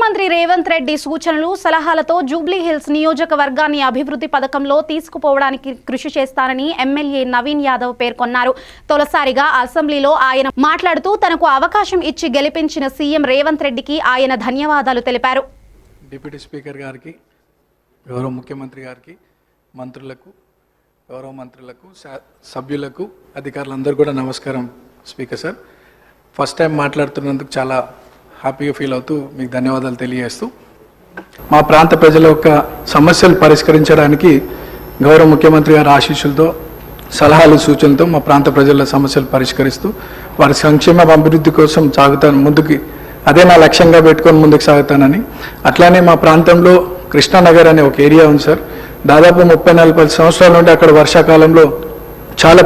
ముఖ్యమంత్రి రేవంత్ రెడ్డి సూచనలు సలహాలతో Jubilee hills నియోజకవర్గాన్ని అభివృద్ధి పథకంలో తీసుకుపోవడానికి కృషి చేస్తానని ఎమ్మెల్యే నవీన్ యాదవ్ పేర్కొన్నారు. తొలిసారిగా అసెంబ్లీలో ఆయన మాట్లాడుతూ తనకు అవకాశం ఇచ్చి గెలిపించిన సీఎం రేవంత్ రెడ్డికి ఆయన ధన్యవాదాలు తెలిపారు. డిప్యూటీ స్పీకర్ గారికి, గౌరవ ముఖ్యమంత్రి గారికి, మంత్రులకు, గౌరవ మంత్రులకు, సభ్యులకు, అధికారులందరూ కూడా నమస్కారం. స్పీకర్ సార్, ఫస్ట్ టైం మాట్లాడుతున్నందుకు చాలా హ్యాపీగా ఫీల్ అవుతూ మీకు ధన్యవాదాలు తెలియజేస్తూ, మా ప్రాంత ప్రజల యొక్క సమస్యలు పరిష్కరించడానికి గౌరవ ముఖ్యమంత్రి గారి ఆశీస్సులతో, సలహాలు, సూచనలతో మా ప్రాంత ప్రజల సమస్యలు పరిష్కరిస్తూ వారి సంక్షేమ అభివృద్ధి కోసం సాగుతాను ముందుకి. అదే నా లక్ష్యంగా పెట్టుకొని ముందుకు సాగుతానని. అట్లానే మా ప్రాంతంలో కృష్ణానగర్ అనే ఒక ఏరియా ఉంది సార్. దాదాపు 30-40 సంవత్సరాల నుండి అక్కడ వర్షాకాలంలో చాలా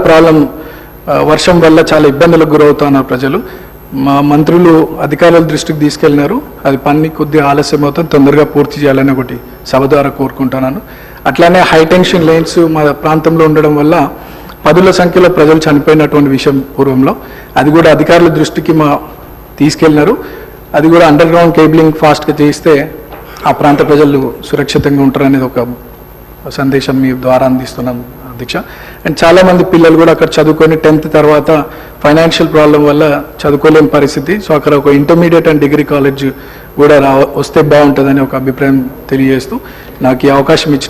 వర్షం వల్ల చాలా ఇబ్బందులకు గురవుతున్నారు ప్రజలు. మా మంత్రులు అధికారుల దృష్టికి తీసుకెళ్ళినారు. అది పని కొద్దిగా ఆలస్యం అవుతుంది, తొందరగా పూర్తి చేయాలని ఒకటి సభ ద్వారా కోరుకుంటున్నాను. అట్లానే హైటెన్షన్ లైన్స్ మా ప్రాంతంలో ఉండడం వల్ల పదుల సంఖ్యలో ప్రజలు చనిపోయినటువంటి విషయం పూర్వంలో, అది కూడా అధికారుల దృష్టికి తీసుకెళ్ళినారు. అది కూడా అండర్ గ్రౌండ్ కేబులింగ్ ఫాస్ట్గా చేయిస్తే ఆ ప్రాంత ప్రజలు సురక్షితంగా ఉంటారు అనేది ఒక సందేశం మీ ద్వారా అందిస్తున్నాం అధ్యక్ష. అండ్ చాలామంది పిల్లలు కూడా అక్కడ చదువుకొని 10th తర్వాత ఫైనాన్షియల్ ప్రాబ్లం వల్ల చదువుకోలేని పరిస్థితి. సో అక్కడ ఒక ఇంటర్మీడియట్ అండ్ డిగ్రీ కాలేజ్ కూడా వస్తే బాగుంటుందని ఒక అభిప్రాయం తెలియజేస్తూ నాకు ఈ అవకాశం ఇచ్చిన